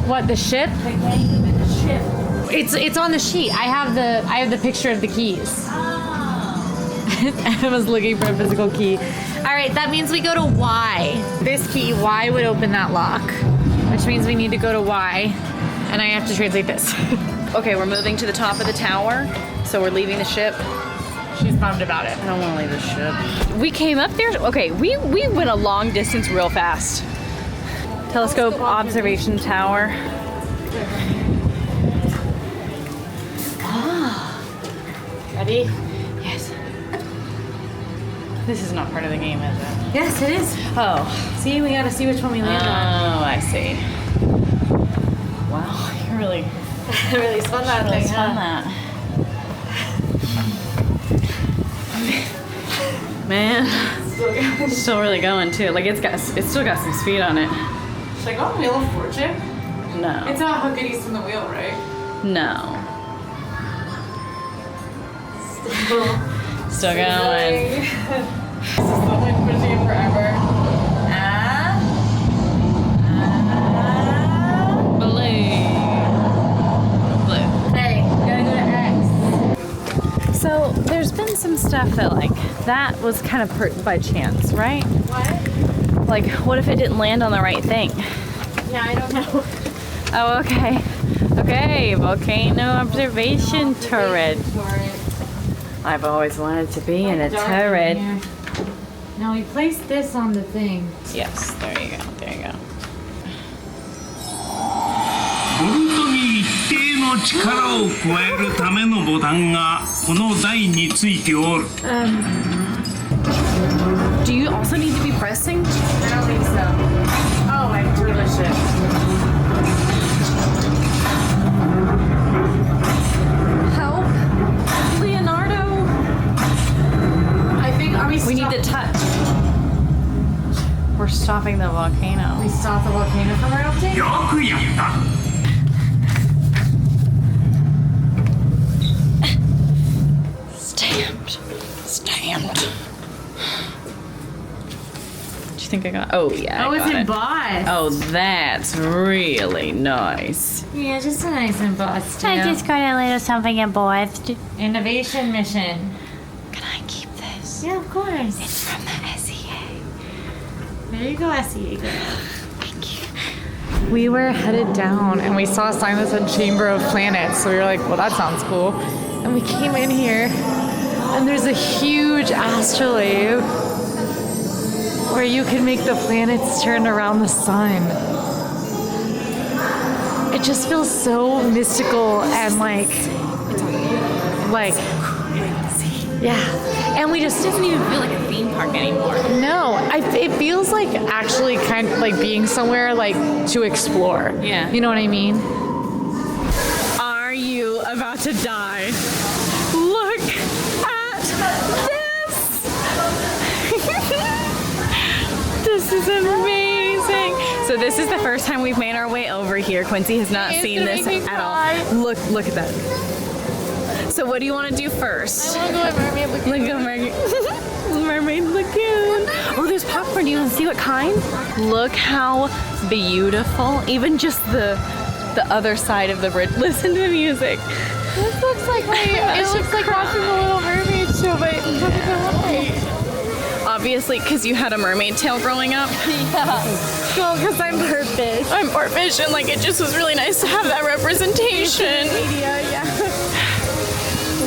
What, the ship? The game and the ship. It's on the sheet. I have the picture of the keys. Emma's looking for a physical key. All right, that means we go to Y. This key, Y would open that lock, which means we need to go to Y, and I have to translate this. Okay, we're moving to the top of the tower, so we're leaving the ship. She's bummed about it. I don't want to leave the ship. We came up there. Okay, we went a long distance real fast. Telescope observation tower. Ready? Yes. This is not part of the game, is it? Yes, it is. Oh. See, we gotta see which one we land on. Oh, I see. Wow, you really Really spun that really thing, spun huh? that. Man, still really going too. Like it's still got some speed on it. Should I go on Wheel of Fortune? No. It's not Hookity from the wheel, right? No. Still going. This is only pushing it forever. Blue. Hey, gotta go to X. So there's been some stuff that was kind of by chance, right? What? Like, what if it didn't land on the right thing? Yeah, I don't know. Oh, okay. Okay, volcano observation turret. I've always wanted to be in a turret. Now we place this on the thing. Yes, there you go. There you go. ボルトに一定の力を加えるためのボタンがこの台についておる。 Do you also need to be pressing? I don't think so. Oh, I totally should. How to touch. We're stopping the volcano. We stopped the volcano from erupting? よくやった。 Stamped. Do you think I got? Oh yeah. Oh, I it's got it. embossed. Oh, that's really nice. Yeah, just a nice embossed. I just got a little something embossed. Innovation mission. Can I keep this? Yeah, of course. It's from the SEA. There you go, SEA girl. Thank you. We were headed down and we saw a sign that said Chamber of Planets. So we were like, well, that sounds cool. And we came in here and there's a huge astrolabe where you can make the planets turn around the sun. It just feels so mystical and like, yeah. And we just It doesn't even feel like a theme park anymore. no, it feels like actually kind of like being somewhere like to explore. Yeah. You know what I mean? Are you about to die? Look at this! This is amazing. So this is the first time we've made our way over here. Quincy has not seen this at all. Look at that. So what do you want to do first? I want to go to Mermaid Lagoon. Look at Mermaid Lagoon. Oh, there's popcorn. Do you want to see what kind? Look how beautiful. Even just the other side of the bridge. Listen to the music. This looks like it looks like watching the Little Mermaid show, but it's right. Obviously, because you had a mermaid tail growing up. Yeah. Well, because I'm purpose. I'm Orphish, and like it just was really nice to have that representation. Media, yeah.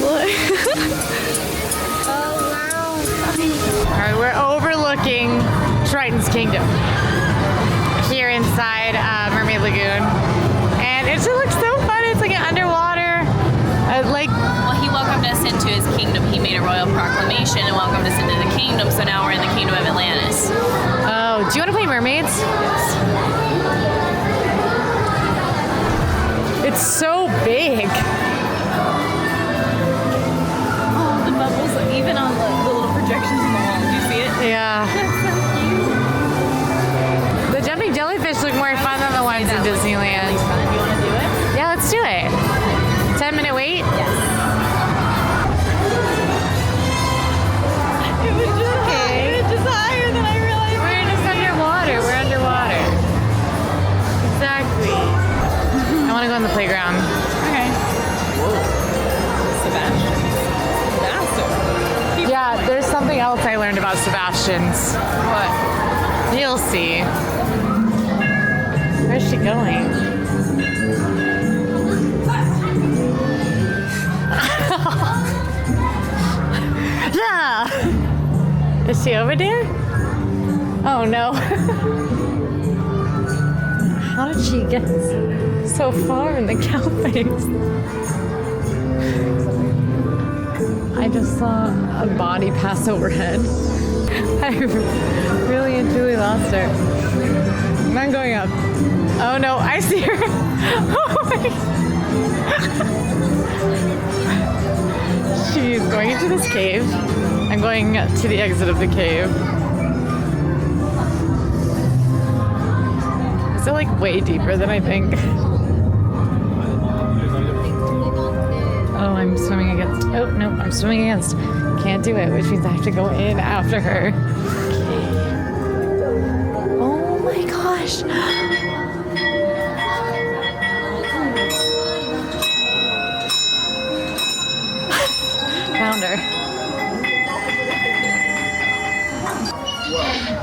Look. Oh wow. All right, we're overlooking Triton's Kingdom here inside Mermaid Lagoon, and it just looks so fun. It's like an underwater, Well, he welcomed us into his kingdom. He made a royal proclamation and welcomed us into the kingdom. So now we're in the kingdom of Atlantis. Oh, do you want to play mermaids? It's so big. Oh, the bubbles, even on the little projections on the wall. Do you see it? Yeah. The jumping jellyfish look more fun than the ones in Disneyland. Do you want to do it? Yeah, let's do it. 10-minute wait? Yes. It was just higher than I realized. We're just underwater. We're underwater. Exactly. I want to go on the playground. Okay. Whoa. Sebastian. Massive. Yeah, there's something else I learned about Sebastian's. What? You'll see. Where's she going? Yeah. Is she over there? Oh no. How did she get so far in the cow face? I just saw a body pass overhead. I really and truly lost her. I'm going up. Oh no, I see her. Oh my. She's going into this cave. I'm going to the exit of the cave. Is it like way deeper than I think? Oh, I'm swimming against. Oh, no, I'm swimming against. Can't do it, which means I have to go in after her. Oh my gosh. Found her.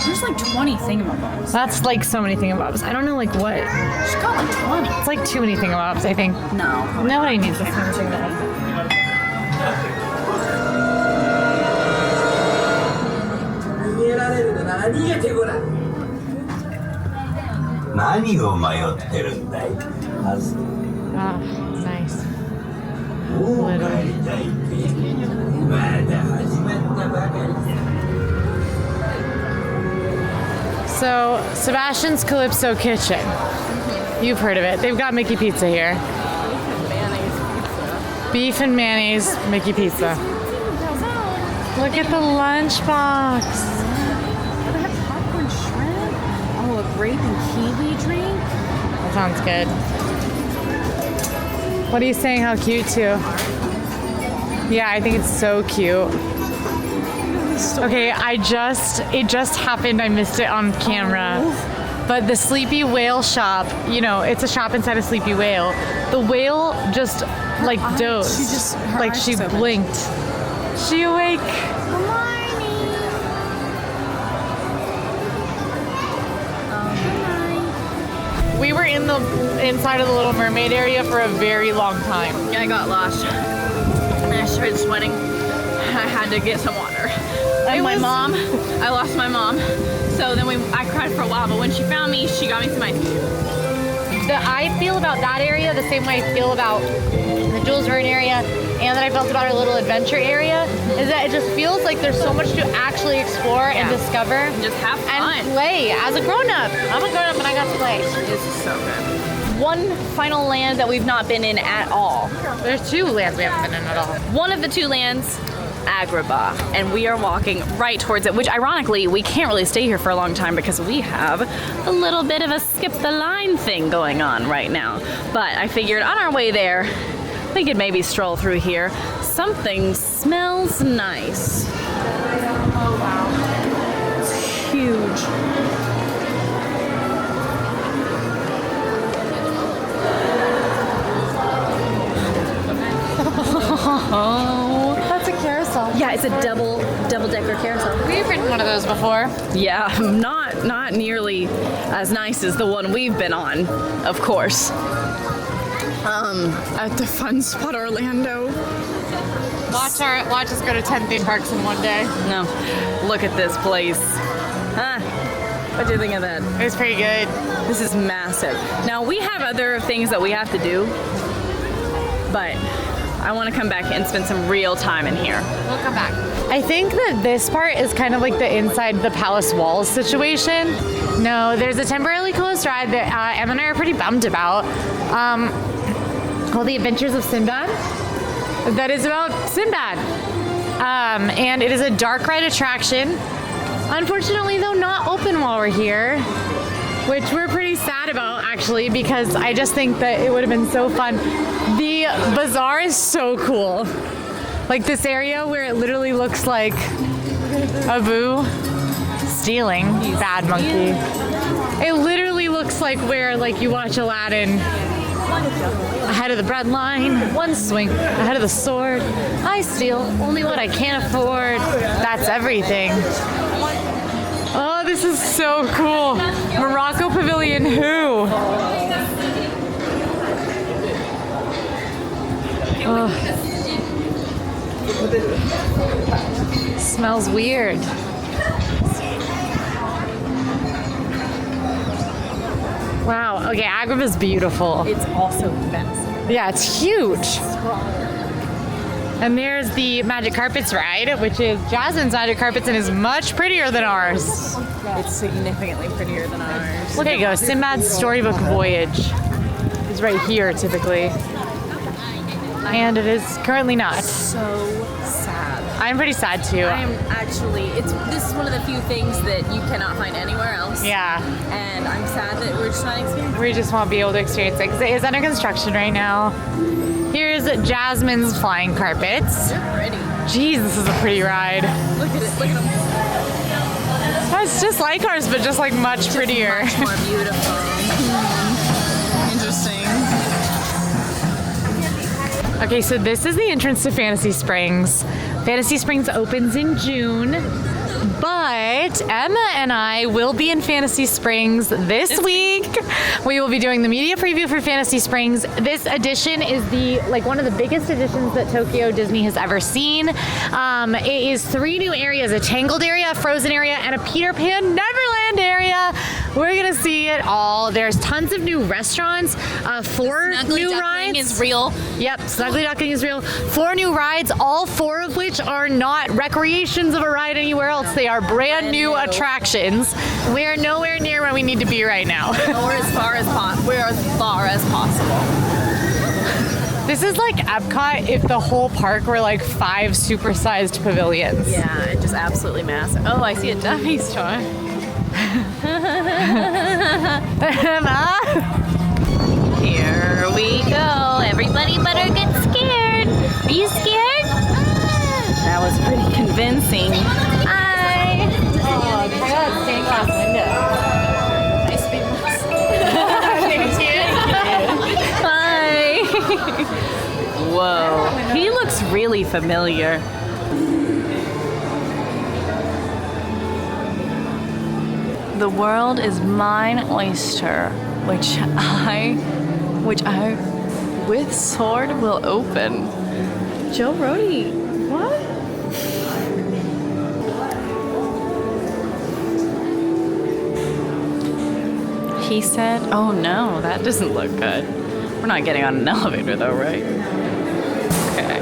There's like 20 thingamabobs. That's like so many thingamabobs. I don't know like what. She's got like 20. It's like too many thingamabobs, I think. No. Nobody needs this kind of thingamabob. 何を迷ってるんだい？ Ah, nice. もう帰りたいってまだ始まったばかりじゃ。 So, Sebastian's Calypso Kitchen. You've heard of it. They've got Mickey Pizza here. Beef and mayonnaise Mickey Pizza. Look at the lunchbox. They have popcorn shrimp. Oh, a grape and kiwi drink. That sounds good. What are you saying? How cute too? Yeah, I think it's so cute. Okay, it just happened. I missed it on camera. But the Sleepy Whale shop, you know, it's a shop inside a Sleepy Whale. The whale just like dozed. She blinked. She awake. We were inside of the Little Mermaid area for a very long time. Yeah, I got lost. And I started sweating. I had to get some water. And my mom, I lost my mom. So then I cried for a while, but when she found me, she got me some ice cream. I feel about that area the same way I feel about the Jules Verne area and that I felt about our little adventure area, is that it just feels like there's so much to actually explore and discover. And just have fun. And play as a grown-up. I'm a grown-up and I got to play. This is so good. One final land that we've not been in at all. There's two lands we haven't been in at all. One of the two lands, Agrabah, and we are walking right towards it, which ironically we can't really stay here for a long time because we have a little bit of a skip the line thing going on right now. But I figured on our way there we could maybe stroll through here. Something smells nice. Oh wow. It's huge. Oh, that's a carousel. Yeah, it's a double-decker carousel. We've ridden one of those before. Yeah, not nearly as nice as the one we've been on, of course. At the Fun Spot Orlando. Watch us go to 10 theme parks in one day. No, look at this place. Huh? What do you think of that? It was pretty good. This is massive. Now we have other things that we have to do, but I want to come back and spend some real time in here. We'll come back. I think that this part is kind of like the inside the palace walls situation. No, there's a temporarily closed ride that Emma and I are pretty bummed about. Called The Adventures of Sinbad. That is about Sinbad. And it is a dark ride attraction. Unfortunately, though, not open while we're here, which we're pretty sad about, actually, because I just think that it would have been so fun. The bazaar is so cool. Like this area where it literally looks like Abu stealing, bad monkey. It literally looks like where like you watch Aladdin. Ahead of the bread line, one swing, ahead of the sword. I steal only what I can't afford. That's everything. Oh, this is so cool. Morocco Pavilion, who? Oh. Smells weird. Wow, okay, Agrabah is beautiful. It's also massive. Yeah, it's huge. And there's the Magic Carpets ride, which is Jasmine's Magic Carpets and is much prettier than ours. It's significantly prettier than ours. There you go, Sinbad's Storybook Voyage is right here typically. And it is currently not. So sad. I'm pretty sad too. I am actually, this is one of the few things that you cannot find anywhere else. Yeah. And I'm sad that we're just not experiencing it. We just won't be able to experience it because it is under construction right now. Here's Jasmine's Flying Carpets. They're pretty. Jeez, this is a pretty ride. Look at it, look at them. It's just like ours, but just like much prettier. Much more beautiful. Interesting. Okay, so this is the entrance to Fantasy Springs. Fantasy Springs opens in June, but Emma and I will be in Fantasy Springs this week. We will be doing the media preview for Fantasy Springs. This edition is one of the biggest editions that Tokyo Disney has ever seen. It is 3 new areas, a Tangled area, a Frozen area, and a Peter Pan Neverland area. We're gonna see it all. There's tons of new restaurants, 4 new rides. Is real. Yep, Snuggly Duckling is real. 4 new rides, all 4 of which are not recreations of a ride anywhere else. They are brand new attractions. We are nowhere near where we need to be right now. Or as far as possible. This is like Epcot if the whole park were like 5 supersized pavilions. Yeah, it's just absolutely massive. Oh, I see a Duffy store. Here we go. Everybody better get scared. Are you scared? That was pretty convincing. Hi. Oh, check out that stained glass window. Nice big Hi. Whoa. He looks really familiar. The world is mine oyster, which I, with sword will open. Joe Brody, what? He said, oh no, that doesn't look good. We're not getting on an elevator though, right? Okay.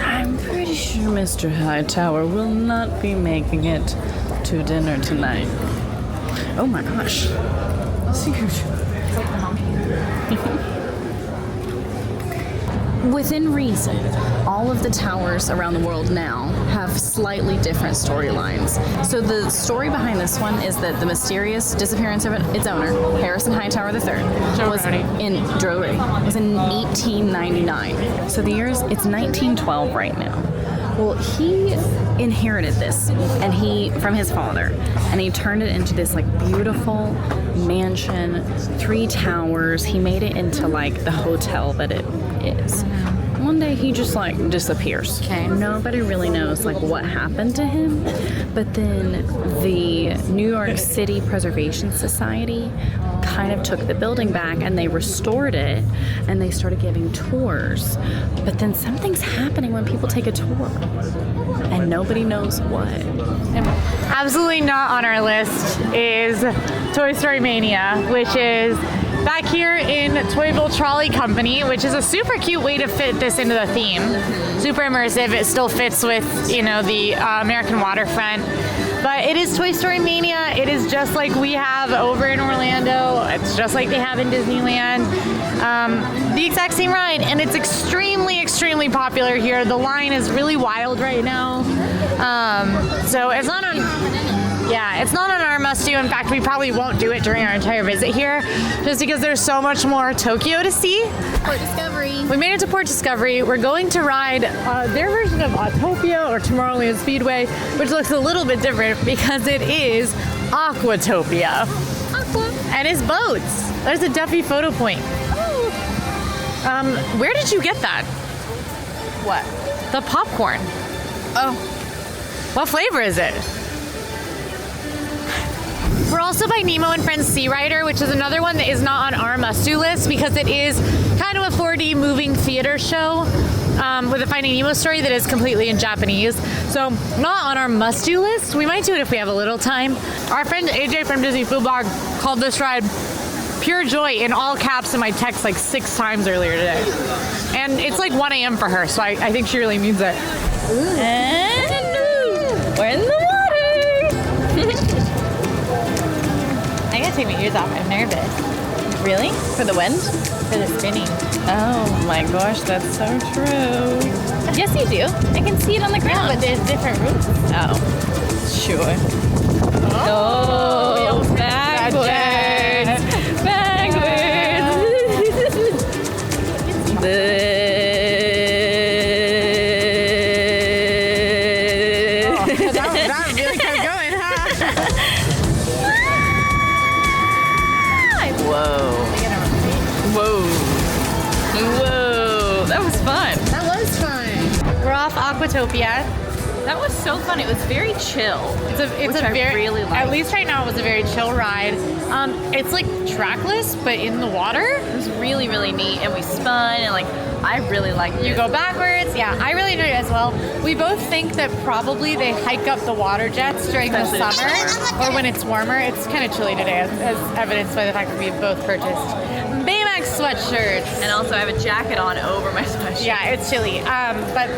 I'm pretty sure Mr. Hightower will not be making it to dinner tonight. Oh my gosh. That's huge. Within reason, all of the towers around the world now have slightly different storylines. So the story behind this one is that the mysterious disappearance of its owner, Harrison Hightower III, was in 1899. So the year is, it's 1912 right now. Well, he inherited this and from his father, and he turned it into this like beautiful mansion, 3 towers. He made it into like the hotel that it is. One day he just like disappears. Okay. Nobody really knows like what happened to him. But then the New York City Preservation Society kind of took the building back and they restored it and they started giving tours. But then something's happening when people take a tour and nobody knows what. Absolutely not on our list is Toy Story Mania, which is back here in Toyville Trolley Company, which is a super cute way to fit this into the theme. Super immersive. It still fits with, you know, the American Waterfront. But it is Toy Story Mania. It is just like we have over in Orlando. It's just like they have in Disneyland. The exact same ride, and it's extremely, extremely popular here. The line is really wild right now. So it's not on... Yeah, it's not on our must-do. In fact, we probably won't do it during our entire visit here, just because there's so much more Tokyo to see. Port Discovery. We made it to Port Discovery. We're going to ride their version of Autopia or Tomorrowland Speedway, which looks a little bit different because it is Aquatopia. Aqua. And it's boats. There's a Duffy photo point. Oh. Where did you get that? What? The popcorn. Oh. What flavor is it? We're also by Nemo and Friends Sea Rider, which is another one that is not on our must-do list because it is kind of a 4D moving theater show with a Finding Nemo story that is completely in Japanese. So not on our must-do list. We might do it if we have a little time. Our friend AJ from Disney Food Blog called this ride pure joy in all caps in my text like 6 times earlier today. And it's like 1 a.m. for her, so I think she really means it. And we're in the water. I gotta take my ears off. I'm nervous. Really? For the wind? For the spinning. Oh my gosh, that's so true. Yes, you do. I can see it on the ground. Yeah, but there's different routes. Oh, sure. Oh, backwards. Backwards. That really kept going, huh? That was fun. We're off Aquatopia. That was so fun. It was very chill. It's which a I very, really liked. at least right now, it was a very chill ride. It's like trackless, but in the water. It was really, really neat, and we spun, and like I really liked it. You go backwards. Yeah, I really enjoyed it as well. We both think that probably they hike up the water jets during Especially the in summer or when it's warmer. It's kind of chilly today, as evidenced by the fact that we both purchased Baymax sweatshirts. And also I have a jacket on over my sweatshirt. Yeah, it's chilly. But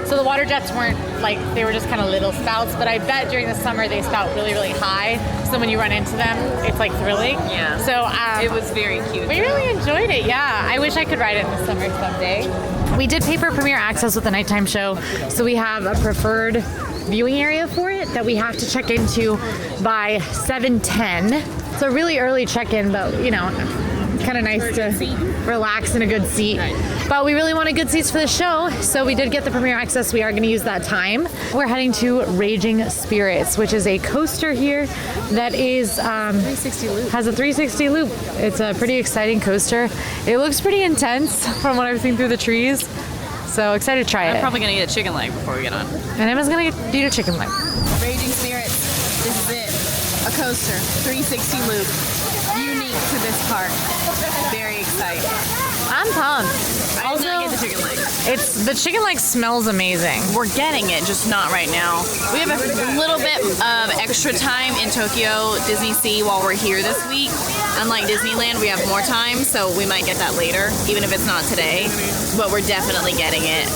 so the water jets weren't like, they were just kind of little spouts, but I bet during the summer they spout really, really high. So when you run into them, it's like thrilling. Yeah. So it was very cute. we really enjoyed it. Yeah, I wish I could ride it in the summer someday. We did pay for premiere access with the nighttime show, so we have a preferred viewing area for it that we have to check into by 7:10. So really early check-in, but you know, kind of nice to relax in a good seat. But we really wanted good seats for the show, so we did get the premiere access. We are going to use that time. We're heading to Raging Spirits, which is a coaster here that is 360 loop. has a 360 loop. It's a pretty exciting coaster. It looks pretty intense from what I've seen through the trees. So excited to try I'm it. probably gonna eat a chicken leg before we get on. And Emma's gonna eat a chicken leg. Raging Spirits. This is it. A coaster. 360 loop. Unique to this park. Very excited. I'm pumped. I did not get the chicken leg. The chicken leg smells amazing. We're getting it, just not right now. We have a little bit of extra time in Tokyo DisneySea while we're here this week. Unlike Disneyland, we have more time, so we might get that later, even if it's not today. But we're definitely getting it.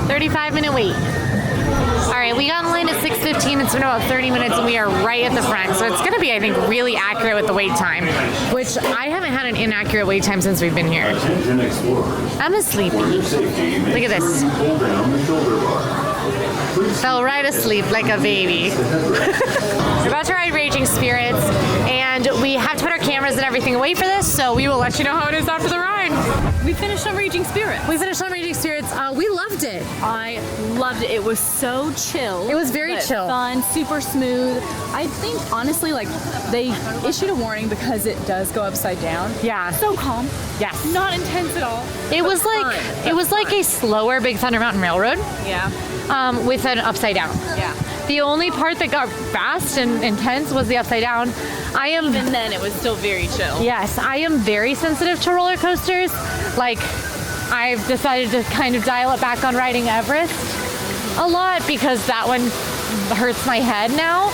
$35-minute wait. All right, we got in line at 6:15. It's been about 30 minutes, and we are right at the front. So it's going to be, I think, really accurate with the wait time, which I haven't had an inaccurate wait time since we've been here. I'm sleepy. Look at this. Fell right asleep like a baby. We're about to ride Raging Spirits, and we have to put our cameras and everything away for this, so we will let you know how it is after the ride. We finished on Raging Spirits. We finished on Raging Spirits. We loved it. I loved it. It was so chill. It was very but chill. Fun, super smooth. I think, honestly, like, they issued a warning because it does go upside down. Yeah. So calm. Yes. Not intense at all. It was like fun, it was like a slower Big Thunder Mountain Railroad, Yeah. with an upside down. Yeah. The only part that got fast and intense was the upside down. Even then, it was still very chill. Yes, I am very sensitive to roller coasters. Like, I've decided to kind of dial it back on riding Everest a lot because that one hurts my head now.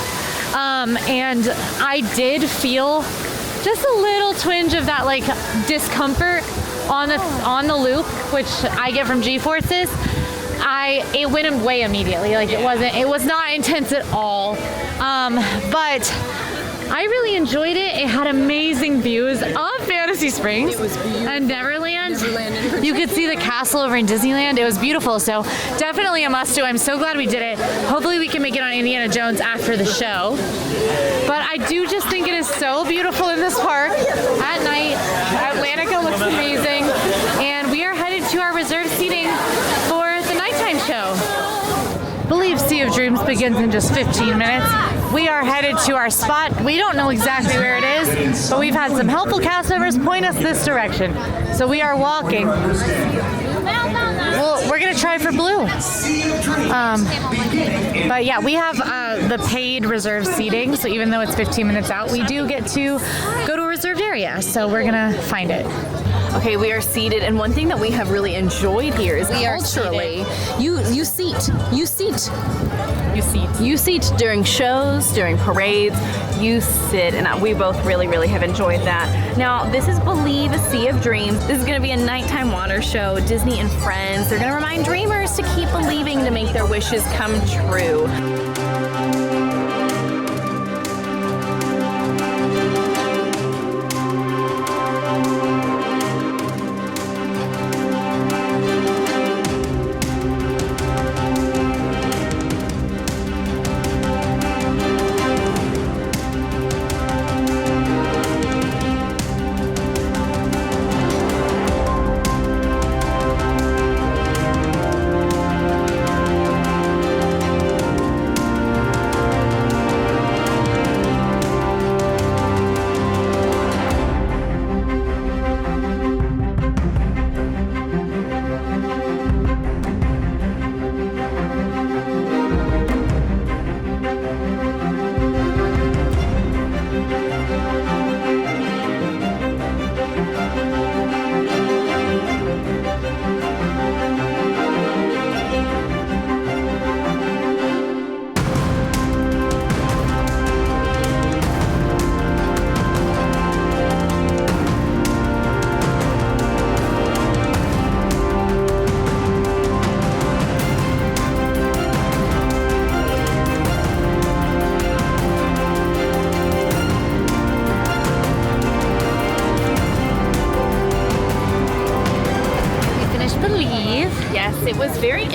And I did feel just a little twinge of that like discomfort on the loop, which I get from G-forces. It went away immediately. Like it was not intense at all. But I really enjoyed it. It had amazing views of Fantasy Springs and Neverland. You could see the castle over in Disneyland. It was beautiful. So definitely a must do. I'm so glad we did it. Hopefully we can make it on Indiana Jones after the show. But I do just think it is so beautiful in this park at night. Atlantica looks amazing. And we are headed to our reserved seating for the nighttime show. Believe Sea of Dreams begins in just 15 minutes. We are headed to our spot. We don't know exactly where it is, but we've had some helpful cast members point us this direction. So we are walking. Well, we're gonna try for blue. But yeah, we have the paid reserved seating. So even though it's 15 minutes out, we do get to go to a reserved area. So we're gonna find it. Okay, we are seated, and one thing that we have really enjoyed here is culturally, you seat during shows, during parades, you sit, and we both really, really have enjoyed that. Now, this is Believe a Sea of Dreams. This is going to be a nighttime water show. Disney and Friends. They're going to remind dreamers to keep believing to make their wishes come true.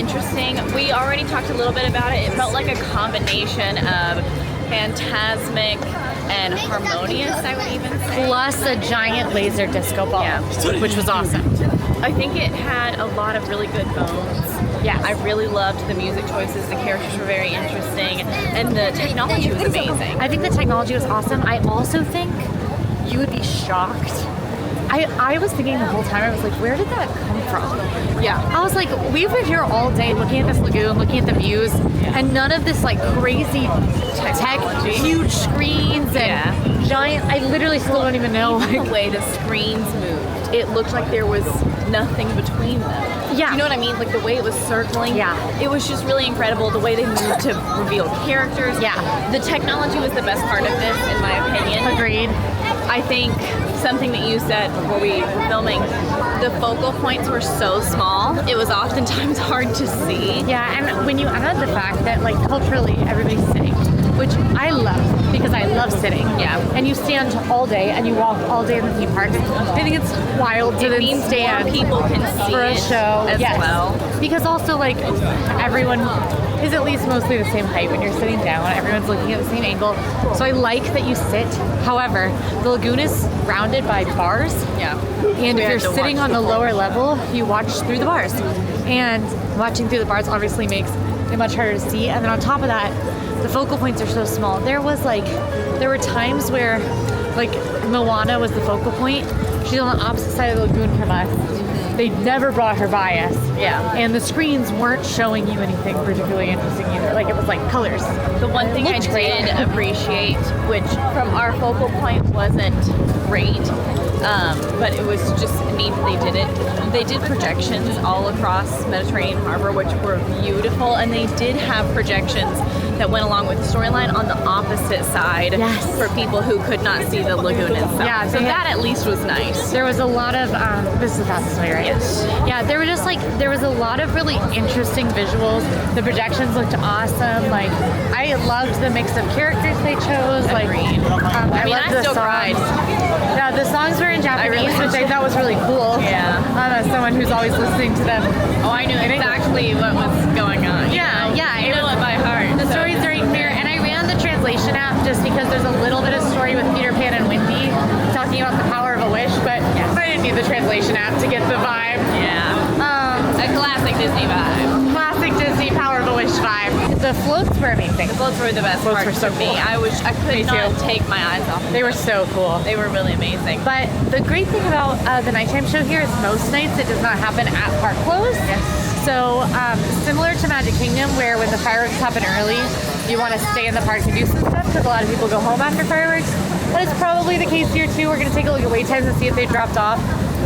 interesting. We already talked a little bit about it. It felt like a combination of phantasmic and harmonious, I would even say. Plus a giant laser disco ball, which was awesome. I think it had a lot of really good bones. Yeah, I really loved the music choices. The characters were very interesting, and the technology was amazing. I think the technology was awesome. I also think you would be shocked. I was thinking the whole time, I was like, where did that come from? Yeah. I was like, we've been here all day looking at this lagoon, looking at the views, and none of this like crazy tech, huge screens and giant, I literally still don't even know. Even the way the screens moved, it looked like there was nothing between them. Yeah. You know what I mean? Like the way it was circling. Yeah. It was just really incredible the way they moved to reveal characters. Yeah. The technology was the best part of this, in my opinion. Agreed. I think something that you said before we were filming, the focal points were so small, it was oftentimes hard to see. Yeah, and when you add the fact that like culturally everybody's sitting, which I love because I love sitting. Yeah. And you stand all day and you walk all day in the theme parks. I think it's wild to It then means stand more people can see for a it show as well. Because also like everyone is at least mostly the same height when you're sitting down. Everyone's looking at the same angle. So I like that you sit. However, the lagoon is surrounded by bars. Yeah. And We if had you're to sitting watch on the the lower level, you watch through the bars. And watching through the bars obviously makes it much harder to see. And then on top of that, the focal points are so small. There were times where like Moana was the focal point. She's on the opposite side of the lagoon from us. They never brought her by us. Yeah. And the screens weren't showing you anything particularly interesting either. Like it was like colors. The one thing I did appreciate, which from our focal point wasn't great, but it was just neat that they did it. They did projections all across Mediterranean Harbor, which were beautiful, and they did have projections that went along with the storyline on the opposite side for people who could not see the lagoon itself. Yeah, so that at least was nice. There was a lot of this is the fastest way, right? Yes. Yeah, there was a lot of really interesting visuals. The projections looked awesome. Like I loved the mix of characters they chose. Like I still cried. Yeah, the songs were in Japanese, which I thought was really cool. Yeah. As someone who's always listening to them. Oh, I knew exactly what was going on. Yeah, You know it by heart. The stories are in here, and I ran the translation app just because there's a little bit of story with Peter Pan and Wendy talking about the power of a wish, but I didn't need the translation app to get the vibe. Yeah. A classic Disney vibe. Classic Disney power of a wish vibe. The floats were amazing. The floats were the best part for me. I could not take my eyes off them. They were so cool. They were really amazing. But the great thing about the nighttime show here is most nights it does not happen at park close. Yes. So similar to Magic Kingdom, where when the fireworks happen early, you want to stay in the park and do some stuff because a lot of people go home after fireworks. That is probably the case here too. We're going to take a look at wait times and see if they dropped off.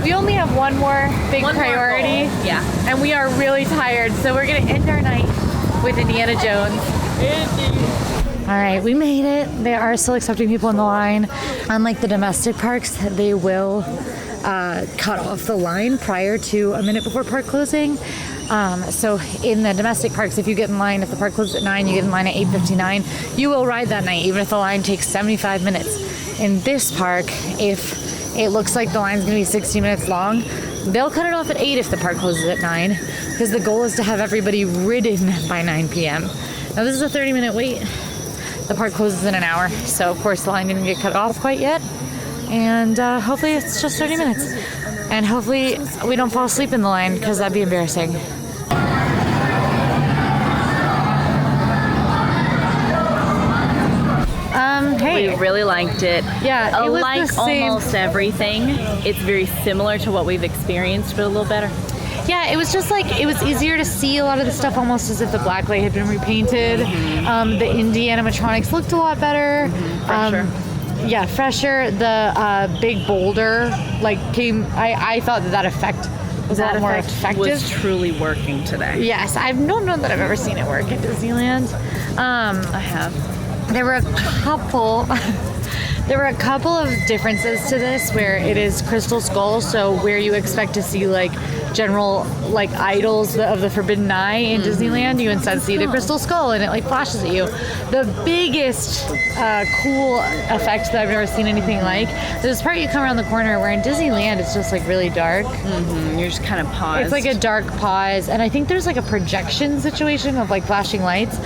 We only have one more big priority. Yeah. And we are really tired, so we're going to end our night with Indiana Jones. All right, we made it. They are still accepting people in the line. Unlike the domestic parks, they will cut off the line prior to a minute before park closing. So in the domestic parks, if you get in line, if the park closes at 9, you get in line at 8:59, you will ride that night, even if the line takes 75 minutes. In this park, if it looks like the line's going to be 60 minutes long, they'll cut it off at 8 if the park closes at 9, because the goal is to have everybody ridden by 9 p.m. Now this is a 30-minute wait. The park closes in an hour, so of course the line didn't get cut off quite yet. And hopefully it's just 30 minutes. And hopefully we don't fall asleep in the line, because that'd be embarrassing. Hey. We really liked it. Yeah, it was like the same. almost everything, it's very similar to what we've experienced, but a little better. Yeah, it was just like, it was easier to see a lot of the stuff almost as if the blacklight had been repainted. The indie animatronics looked a lot better. Fresher. Yeah, fresher. The big boulder came, I thought that effect was a lot more effective. Was truly working today. Yes, I don't know that I've ever seen it work at Disneyland. I have. There were a couple of differences to this where it is Crystal Skull, so where you expect to see like general like idols of the Forbidden Eye in Disneyland, you instead see the crystal skull and it like flashes at you. The biggest cool effect that I've never seen anything like. There's this part you come around the corner where in Disneyland it's just like really dark. You're just kind of paused. It's like a dark pause, and I think there's like a projection situation of like flashing lights.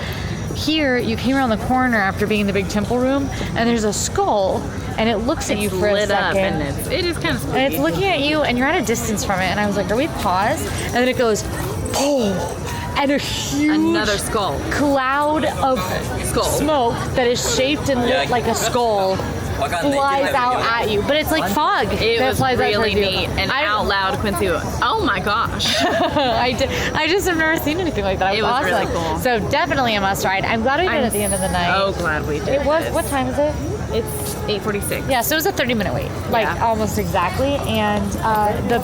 Here, you came around the corner after being in the big temple room, and there's a skull, and it looks at you for a second. Up and it is kind of spooky. And it's looking at you, and you're at a distance from it. And I was like, are we paused? And then it goes, oh, and a huge another skull cloud of smoke that is shaped and lit like a skull flies out at you. But it's like fog. It that was flies really out neat. And out loud, Quincy, oh my gosh. I just have never seen anything like that. It was awesome. really cool. So definitely a must ride. I'm glad we did it at the end of the night. Oh, glad we did. It was, what time is it? It's 8:46. Yeah, so it was a 30-minute wait, like almost exactly. And the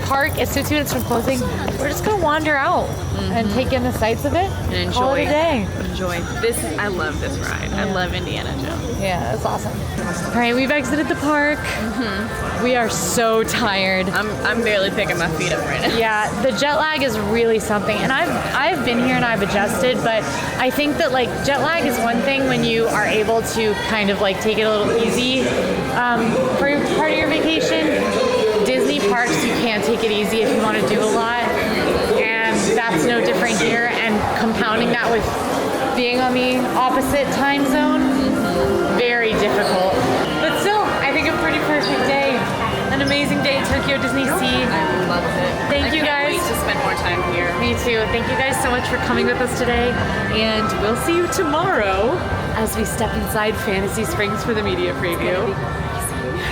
park is 15 minutes from closing. We're just gonna wander out and take in the sights of it and enjoy. Call it a day. Enjoy this. I love this ride. I love Indiana Jones. Yeah, that's awesome. All right, we've exited the park. We are so tired. I'm barely picking my feet up right now. Yeah, the jet lag is really something, and I've been here and I've adjusted, but I think that like jet lag is one thing when you are able to kind of like take it a little easy for part of your vacation. Disney parks, you can't take it easy if you want to do a lot, and that's no different here. And compounding that with being on the opposite time zone, very difficult. But still, I think a pretty perfect day. An amazing day at Tokyo DisneySea. I loved it. Thank you guys. I can't wait to spend more time here. Me too. Thank you guys so much for coming with us today, and we'll see you tomorrow as we step inside Fantasy Springs for the media preview.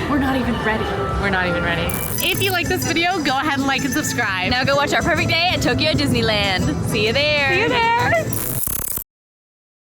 We're not even ready. We're not even ready. If you like this video, go ahead and like and subscribe. Now go watch our perfect day at Tokyo Disneyland. See you there. See you there.